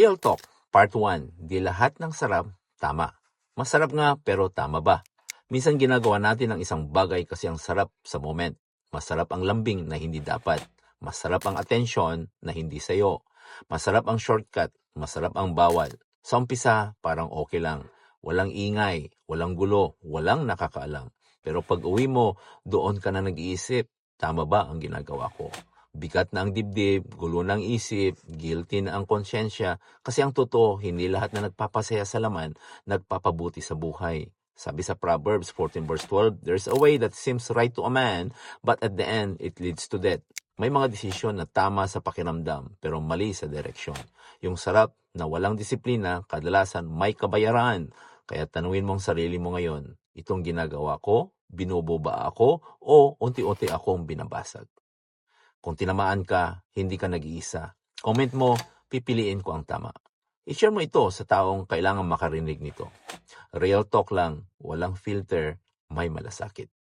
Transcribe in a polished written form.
Real Talk, Part 1. Di lahat ng sarap, tama. Masarap nga, pero tama ba? Minsan ginagawa natin ang isang bagay kasi ang sarap sa moment. Masarap ang lambing na hindi dapat. Masarap ang atensyon na hindi sayo. Masarap ang shortcut. Masarap ang bawal. Sa umpisa, parang okay lang. Walang ingay, walang gulo, walang nakakaalam. Pero pag uwi mo, doon ka na nag-iisip, tama ba ang ginagawa ko? Bigat na ang dibdib, gulo ng isip, guilty na ang konsyensya, kasi ang totoo, hindi lahat na nagpapasaya sa laman, nagpapabuti sa buhay. Sabi sa Proverbs 14 verse 12, there's a way that seems right to a man, but at the end, it leads to death. May mga desisyon na tama sa pakiramdam, pero mali sa direksyon. Yung sarap na walang disiplina, kadalasan may kabayaran. Kaya tanungin mong sarili mo ngayon, itong ginagawa ko, binubo ba ako, o unti-unti akong binabasag? Kung tinamaan ka, hindi ka nag-iisa. Comment mo, pipiliin ko ang tama. I-share mo ito sa taong kailangan makarinig nito. Real talk lang, walang filter, may malasakit.